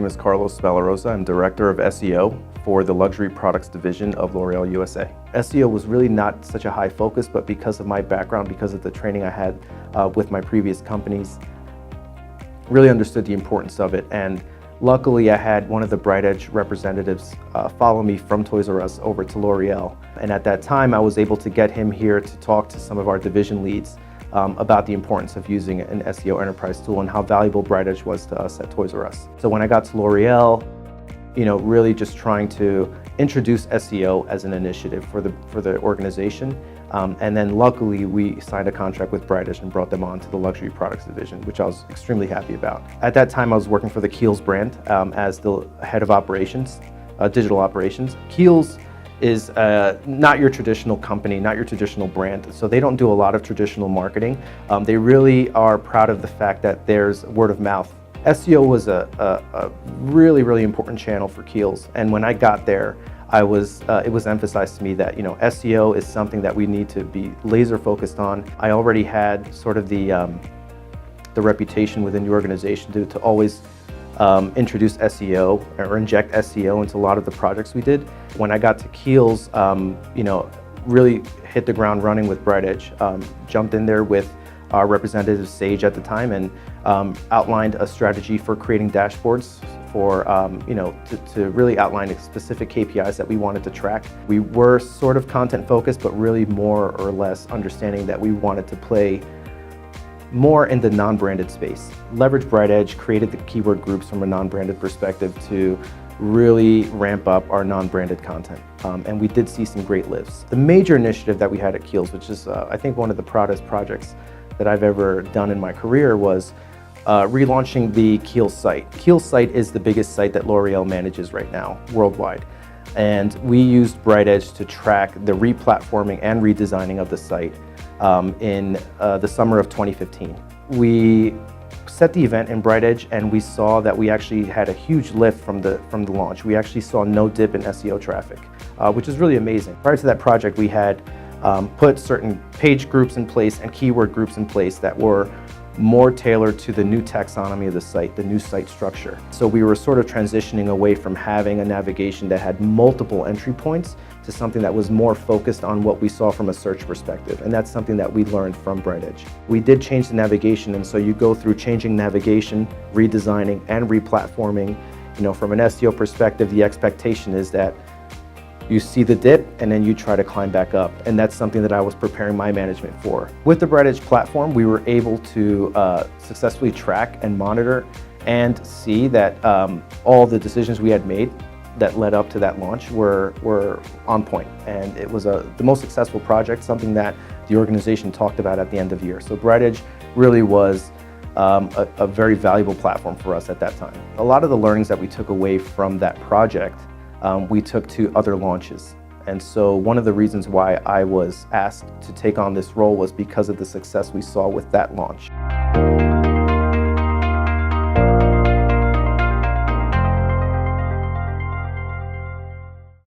name is Carlos Valarosa. I'm Director of SEO for the Luxury Products Division of L'Oreal USA. SEO was really not such a high focus, but because of my background, because of the training I had with my previous companies, really understood the importance of it. And luckily, I had one of the BrightEdge representatives follow me from Toys R Us over to L'Oreal. And at that time, I was able to get him here to talk to some of our division leads about the importance of using an SEO enterprise tool and how valuable BrightEdge was to us at Toys R Us. So when I got to L'Oreal, really just trying to introduce SEO as an initiative for the organization. And then luckily we signed a contract with BrightEdge and brought them on to the Luxury Products Division, which I was extremely happy about. At that time I was working for the KIEHL'S brand as the head of operations, digital operations. KIEHL'S is not your traditional company, not your traditional brand, so they don't do a lot of traditional marketing. They really are proud of the fact that there's word of mouth. SEO was a really, really important channel for KIEHL'S, and when I got there, it was emphasized to me that SEO is something that we need to be laser focused on. I already had sort of the reputation within the organization to always introduce SEO or inject SEO into a lot of the projects we did. When I got to KIEHL'S, really hit the ground running with BrightEdge. Jumped in there with our representative Sage at the time and outlined a strategy for creating dashboards for to really outline specific KPIs that we wanted to track. We were sort of content focused, but really more or less understanding that we wanted to play more in the non-branded space. Leverage BrightEdge, created the keyword groups from a non-branded perspective to really ramp up our non-branded content. And we did see some great lifts. The major initiative that we had at KIEHL'S, which is I think one of the proudest projects that I've ever done in my career, was relaunching the KIEHL'S site. KIEHL'S site is the biggest site that L'Oreal manages right now worldwide. And we used BrightEdge to track the re-platforming and redesigning of the site in the summer of 2015. We set the event in BrightEdge and we saw that we actually had a huge lift from the launch. We actually saw no dip in SEO traffic, which is really amazing. Prior to that project, we had put certain page groups in place and keyword groups in place that were more tailored to the new taxonomy of the site, the new site structure. So we were sort of transitioning away from having a navigation that had multiple entry points to something that was more focused on what we saw from a search perspective. And that's something that we learned from BrightEdge. We did change the navigation, and so you go through changing navigation, redesigning, and re-platforming. From an SEO perspective, the expectation is that you see the dip and then you try to climb back up. And that's something that I was preparing my management for. With the BrightEdge platform, we were able to successfully track and monitor and see that all the decisions we had made that led up to that launch were on point. And it was the most successful project, something that the organization talked about at the end of the year. So BrightEdge really was a very valuable platform for us at that time. A lot of the learnings that we took away from that project we took to other launches. And so one of the reasons why I was asked to take on this role was because of the success we saw with that launch.